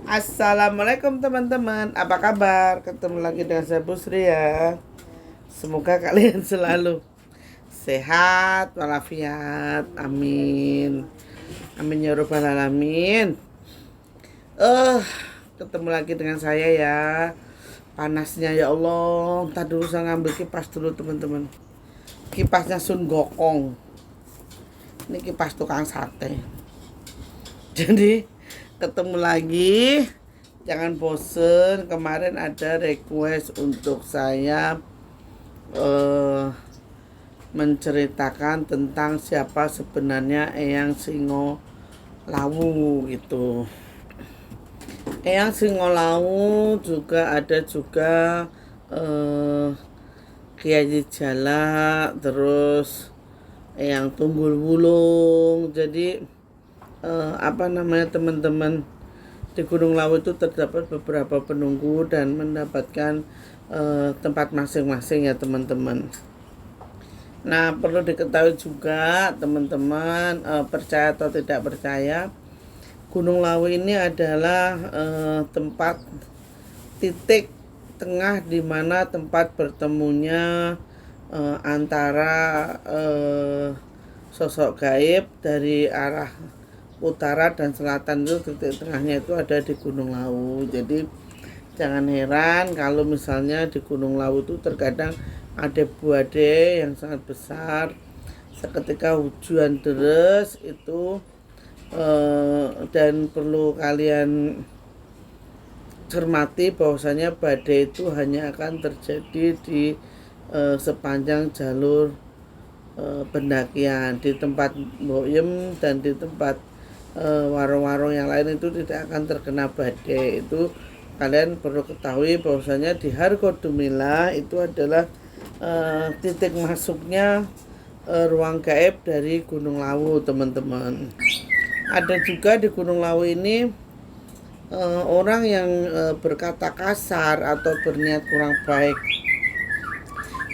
Assalamualaikum teman-teman, apa kabar? Ketemu lagi dengan saya Busri ya. Semoga kalian selalu sehat walafiat, amin. Amin ya rabbal alamin. Ketemu lagi dengan saya ya. Panasnya ya Allah. Ntar dulu saya ngambil kipas dulu teman-teman. Kipasnya Sun Gokong. Ini kipas tukang sate. Jadi ketemu lagi, jangan bosen. Kemarin ada request untuk saya menceritakan tentang siapa sebenarnya Eyang Singolawu gitu. Eyang Singolawu juga ada juga Kiai Jala, terus Eyang Tunggul Wulung. Jadi teman-teman, di Gunung Lawu itu terdapat beberapa penunggu dan mendapatkan tempat masing-masing ya teman-teman. Nah, perlu diketahui juga teman-teman, percaya atau tidak percaya, Gunung Lawu ini adalah tempat titik tengah di mana tempat bertemunya antara sosok gaib dari arah utara dan selatan. Itu titik tengahnya itu ada di Gunung Lawu. Jadi jangan heran kalau misalnya di Gunung Lawu itu terkadang ada badai yang sangat besar. Seketika hujan deras itu dan perlu kalian cermati bahwasanya badai itu hanya akan terjadi di sepanjang jalur pendakian. Di tempat Boyem dan di tempat warung-warung yang lain itu tidak akan terkena badai. Itu kalian perlu ketahui bahwasanya di Hargodumilah itu adalah titik masuknya ruang gaib dari Gunung Lawu teman-teman. Ada juga di Gunung Lawu ini orang yang berkata kasar atau berniat kurang baik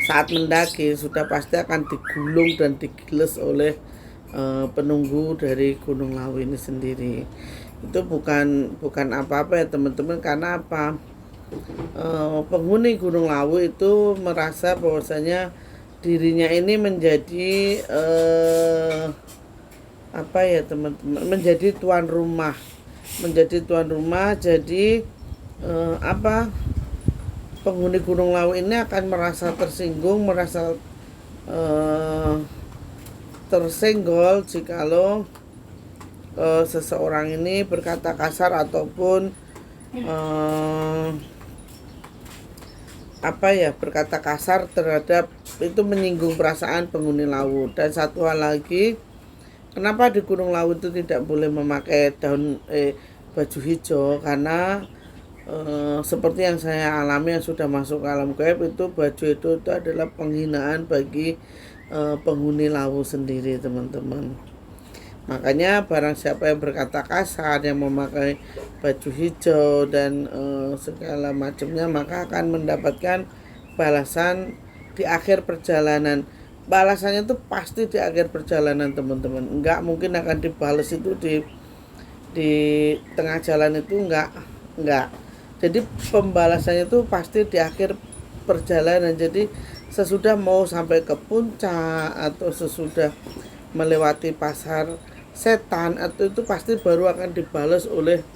saat mendaki sudah pasti akan digulung dan digiles oleh penunggu dari Gunung Lawu ini sendiri. Itu bukan apa-apa ya teman-teman, karena apa? Penghuni Gunung Lawu itu merasa bahwasanya dirinya ini menjadi menjadi tuan rumah. Jadi penghuni Gunung Lawu ini akan merasa tersinggung, merasa tersenggol jikalau seseorang ini berkata kasar ataupun berkata kasar terhadap, itu menyinggung perasaan penghuni Lawu. Dan satu hal lagi, kenapa di Gunung Lawu itu tidak boleh memakai baju hijau? Karena seperti yang saya alami yang sudah masuk ke alam gaib, itu baju itu adalah penghinaan bagi penghuni Lawu sendiri teman-teman. Makanya barang siapa yang berkata kasar, yang memakai baju hijau dan segala macamnya, maka akan mendapatkan balasan di akhir perjalanan. Balasannya itu pasti di akhir perjalanan teman-teman. Enggak mungkin akan dibalas itu di tengah jalan, itu enggak. Jadi pembalasannya itu pasti di akhir perjalanan. Jadi sesudah mau sampai ke puncak atau sesudah melewati pasar setan, atau itu pasti baru akan dibalas oleh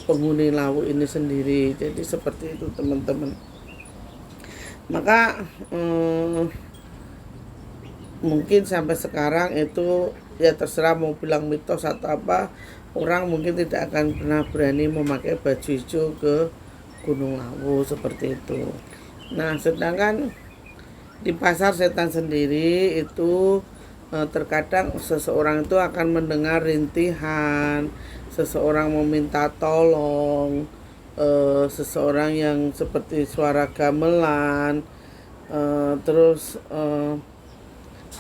penghuni Lawu ini sendiri. Jadi seperti itu teman-teman. Maka mungkin sampai sekarang itu ya terserah mau bilang mitos atau apa, orang mungkin tidak akan pernah berani memakai baju hijau ke Gunung Lawu seperti itu. Nah, sedangkan di pasar setan sendiri itu terkadang seseorang itu akan mendengar rintihan, seseorang meminta tolong, seseorang yang seperti suara gamelan, terus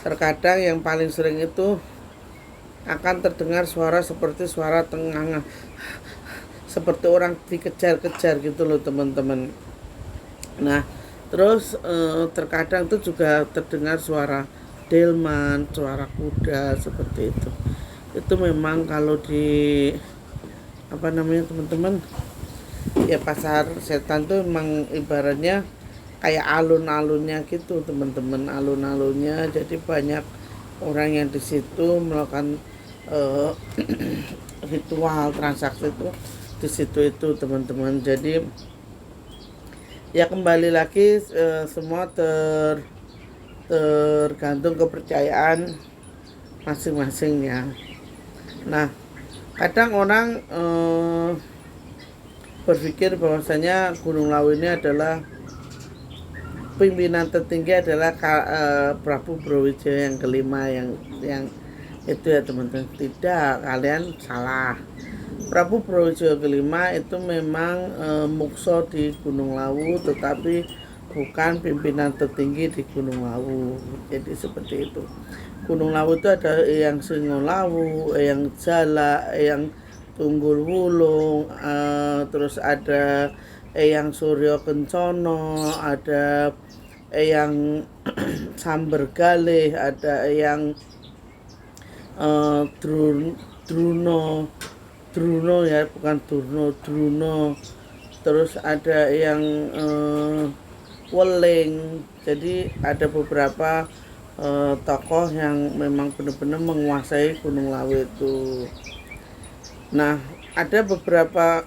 terkadang yang paling sering itu akan terdengar suara seperti suara tengah, seperti orang dikejar-kejar gitu loh teman-teman. Nah, terus terkadang itu juga terdengar suara delman, suara kuda seperti itu. Itu memang kalau di apa namanya teman-teman, ya pasar setan tuh emang ibaratnya kayak alun-alunnya gitu teman-teman, alun-alunnya. Jadi banyak orang yang di situ melakukan eh, ritual transaksi itu di situ itu teman-teman. Jadi ya kembali lagi semua tergantung kepercayaan masing-masing ya. Nah, kadang orang berpikir bahwasanya Gunung Lawu ini adalah pimpinan tertinggi adalah Prabu Brawijaya yang kelima, yang itu ya teman-teman. Tidak, kalian salah. Prabu Brawijaya kelima itu memang mukso di Gunung Lawu, tetapi bukan pimpinan tertinggi di Gunung Lawu. Jadi seperti itu. Gunung Lawu itu ada Eyang Singolawu, Eyang Jala, Eyang Tunggul Wulung, terus ada Eyang Suryo Kencono, ada Eyang Sambergalih, ada Eyang Druno ya, bukan Druno. Terus ada yang Weling. Jadi ada beberapa tokoh yang memang benar-benar menguasai Gunung Lawu itu. Nah, ada beberapa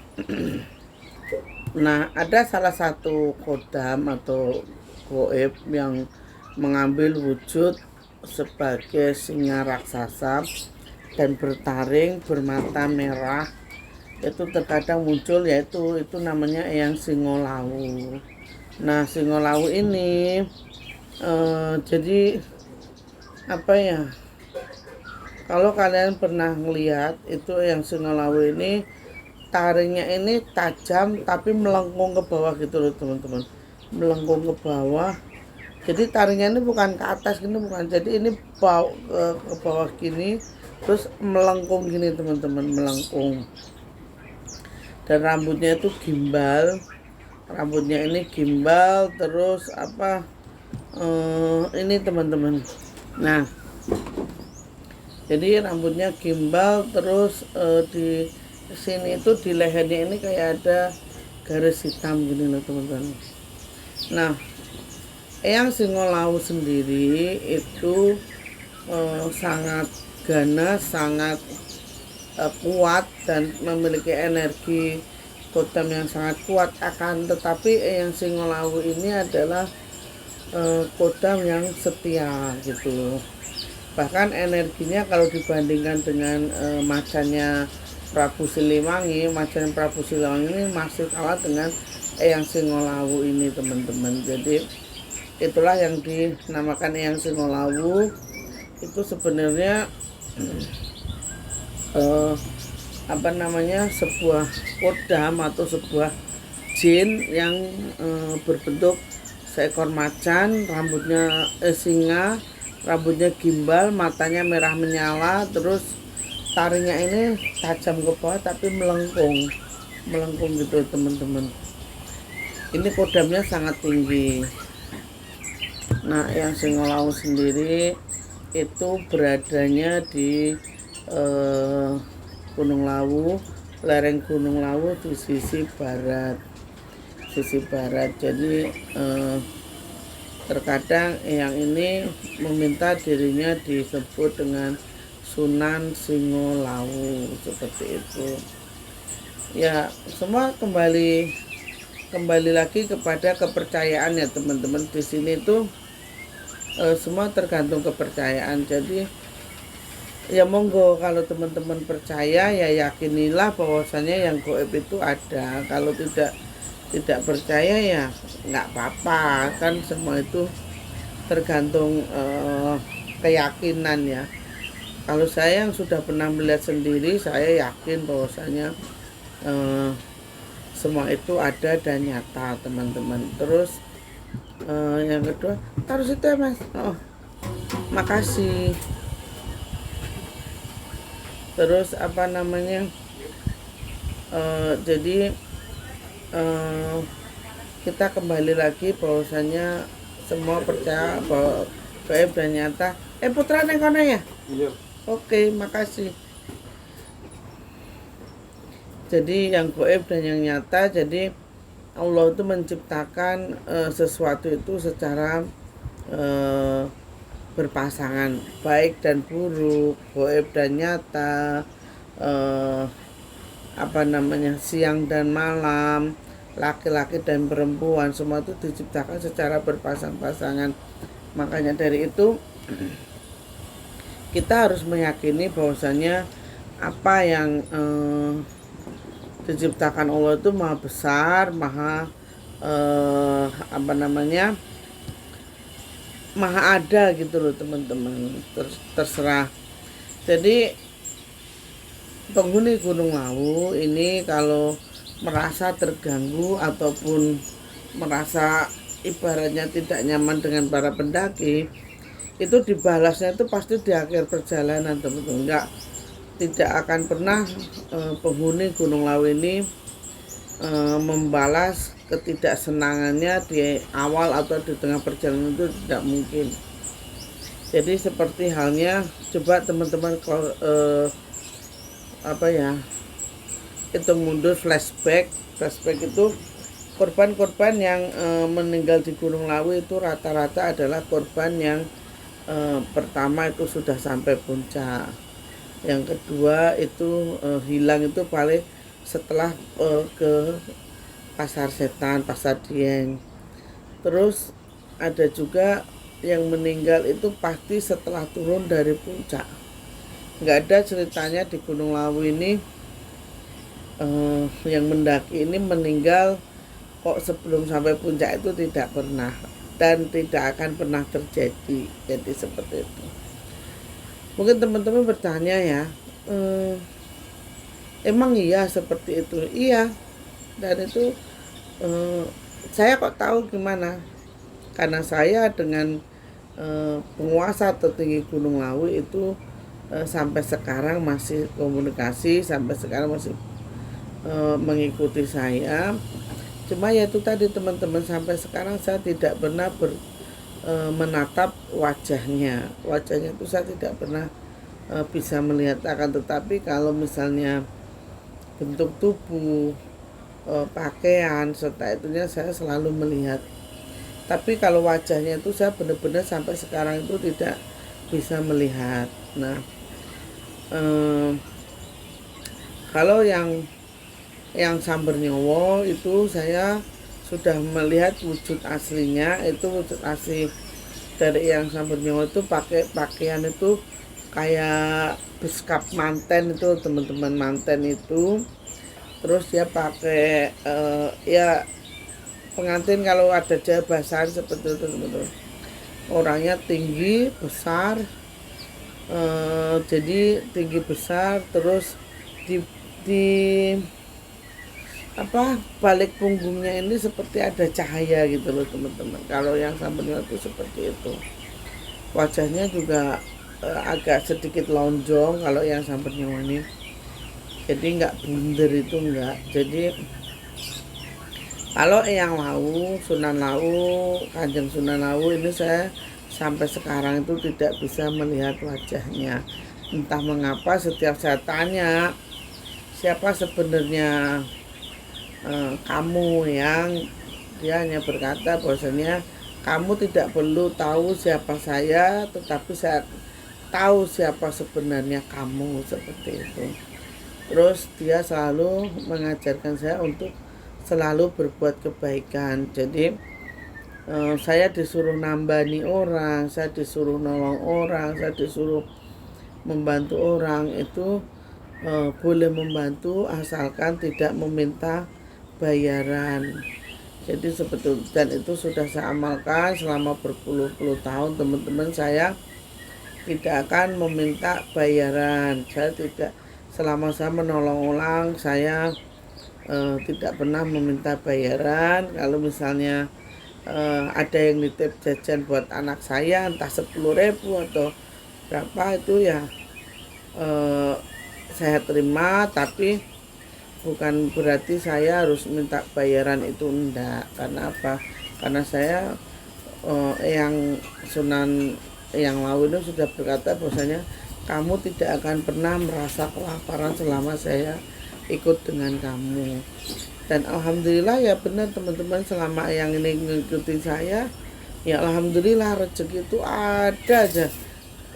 nah, ada salah satu kodam atau goib yang mengambil wujud sebagai singa raksasa dan bertaring bermata merah. Itu terkadang muncul, yaitu itu namanya Eyang Singolawu. Nah, Singolawu ini jadi apa ya, kalau kalian pernah ngelihat itu Eyang Singolawu ini taringnya ini tajam tapi melengkung ke bawah gitu loh teman-teman, melengkung ke bawah. Jadi taringnya ini bukan ke atas gini, bukan, jadi ini ke bawah gini, terus melengkung gini teman-teman, melengkung. Dan rambutnya itu gimbal, rambutnya ini gimbal, terus apa ini teman-teman. Nah, jadi rambutnya gimbal, terus di sini itu di lehernya ini kayak ada garis hitam gini loh teman-teman. Nah, Eyang Singolawu sendiri itu sangat ganas, sangat kuat dan memiliki energi kodam yang sangat kuat. Akan tetapi Eyang Singolawu ini adalah kodam yang setia gitu loh. Bahkan energinya kalau dibandingkan dengan macannya Prabu Siliwangi, macan Prabu Siliwangi ini masih kalah dengan Eyang Singolawu ini teman-teman. Jadi itulah yang dinamakan Eyang Singolawu. Itu sebenarnya apa namanya, sebuah kodam atau sebuah jin yang berbentuk seekor macan, rambutnya singa, rambutnya gimbal, matanya merah menyala, terus taringnya ini tajam ke bawah tapi melengkung gitu teman-teman. Ini kodamnya sangat tinggi. Nah, Eyang Singolawu sendiri itu beradanya di Gunung Lawu, lereng Gunung Lawu di sisi barat. Jadi terkadang Eyang ini meminta dirinya disebut dengan Sunan Singolawu, seperti itu. Ya, semua kembali lagi kepada kepercayaan ya teman-teman. Di sini tuh semua tergantung kepercayaan. Jadi ya monggo, kalau teman-teman percaya ya yakinilah bahwasanya yang gaib itu ada. Kalau tidak percaya ya nggak apa-apa, kan semua itu tergantung keyakinan ya. Kalau saya yang sudah pernah melihat sendiri, saya yakin bahwasanya semua itu ada dan nyata teman-teman. Terus yang kedua, taruh situ ya mas. Oh, makasih. Terus apa namanya, jadi kita kembali lagi bahwasanya semua percaya bahwa gaib dan nyata. Putra neng kono ya? Iya. Oke, makasih. Jadi yang gaib dan yang nyata. Jadi Allah itu menciptakan sesuatu itu secara berpasangan, baik dan buruk, gaib dan nyata, siang dan malam, laki-laki dan perempuan, semua itu diciptakan secara berpasang-pasangan. Makanya dari itu kita harus meyakini bahwasanya apa yang diciptakan Allah itu maha besar, maha maha ada gitu loh teman-teman. Terserah. Jadi penghuni Gunung Lawu ini kalau merasa terganggu ataupun merasa ibaratnya tidak nyaman dengan para pendaki, itu dibalasnya itu pasti di akhir perjalanan teman-teman. Tidak akan pernah penghuni Gunung Lawu ini membalas ketidaksenangannya di awal atau di tengah perjalanan, itu tidak mungkin. Jadi seperti halnya, coba teman-teman hitung mundur, flashback itu korban-korban yang meninggal di Gunung Lawu itu rata-rata adalah korban yang pertama itu sudah sampai puncak, yang kedua itu hilang itu paling setelah ke Pasar Setan, Pasar Dieng. Terus ada juga yang meninggal itu pasti setelah turun dari puncak. Nggak ada ceritanya di Gunung Lawu ini yang mendaki ini meninggal kok sebelum sampai puncak, itu tidak pernah dan tidak akan pernah terjadi. Jadi seperti itu. Mungkin teman-teman bertanya ya, emang iya seperti itu? Iya. Dan itu saya kok tahu gimana? Karena saya dengan penguasa tertinggi Gunung Lawu itu sampai sekarang masih komunikasi, sampai sekarang masih mengikuti saya. Cuma ya itu tadi teman-teman, sampai sekarang saya tidak pernah menatap wajahnya itu saya tidak pernah bisa melihat. Akan tetapi kalau misalnya bentuk tubuh, pakaian serta itunya saya selalu melihat. Tapi kalau wajahnya itu saya benar-benar sampai sekarang itu tidak bisa melihat. Nah, kalau yang Samber Nyowo itu saya sudah melihat wujud aslinya. Itu wujud asli dari yang Samber Nyowo itu pakai pakaian itu kayak beskap manten itu teman-teman, manten itu. Terus dia pakai pengantin kalau ada jabasan seperti itu teman-teman. Orangnya tinggi besar, jadi tinggi besar. Terus di balik punggungnya ini seperti ada cahaya gitu loh teman-teman. Kalau yang Sambernya itu seperti itu. Wajahnya juga agak sedikit lonjong kalau yang Sambernya ini. Jadi nggak bunder, itu enggak. Jadi kalau Eyang Lawu, Sunan Lawu, Kanjeng Sunan Lawu ini saya sampai sekarang itu tidak bisa melihat wajahnya. Entah mengapa setiap saya tanya siapa sebenarnya kamu, yang dia hanya berkata bahwasanya kamu tidak perlu tahu siapa saya, tetapi saya tahu siapa sebenarnya kamu, seperti itu. Terus dia selalu mengajarkan saya untuk selalu berbuat kebaikan. Jadi saya disuruh nambani orang, saya disuruh nolong orang, saya disuruh membantu orang. Itu boleh membantu asalkan tidak meminta bayaran. Jadi seperti itu, dan itu sudah saya amalkan selama berpuluh-puluh tahun teman-teman. Saya tidak akan meminta bayaran. Saya tidak, selama saya menolong orang, saya tidak pernah meminta bayaran. Kalau misalnya ada yang nitip jajan buat anak saya, entah 10.000 atau berapa, itu ya saya terima. Tapi bukan berarti saya harus minta bayaran, itu enggak. Karena apa? Karena saya yang Sunan Eyang Lawu itu sudah berkata bahwasanya kamu tidak akan pernah merasa kelaparan selama saya ikut dengan kamu. Dan alhamdulillah ya benar teman-teman, selama yang ini ngikutin saya ya alhamdulillah rezeki itu ada aja,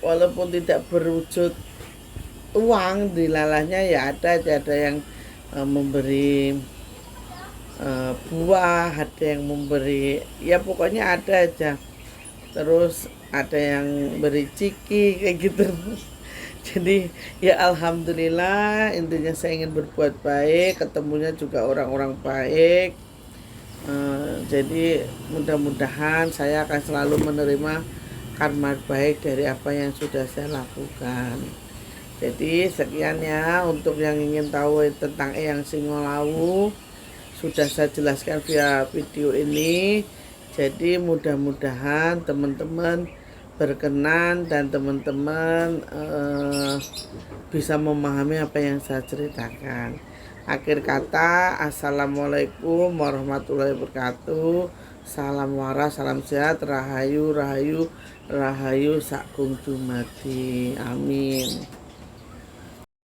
walaupun tidak berwujud uang di lalahnya ya ada aja, ada yang memberi buah, ada yang memberi ya pokoknya ada aja, terus ada yang beri ciki kayak gitu. Jadi ya alhamdulillah, intinya saya ingin berbuat baik, ketemunya juga orang-orang baik. Jadi mudah-mudahan saya akan selalu menerima karma baik dari apa yang sudah saya lakukan. Jadi sekian ya untuk yang ingin tahu tentang Eyang Singolawu, sudah saya jelaskan via video ini. Jadi mudah-mudahan teman-teman berkenan dan teman-teman bisa memahami apa yang saya ceritakan. Akhir kata, assalamualaikum warahmatullahi wabarakatuh. Salam waras, salam sehat, rahayu, rahayu, rahayu sak dumadi. Amin.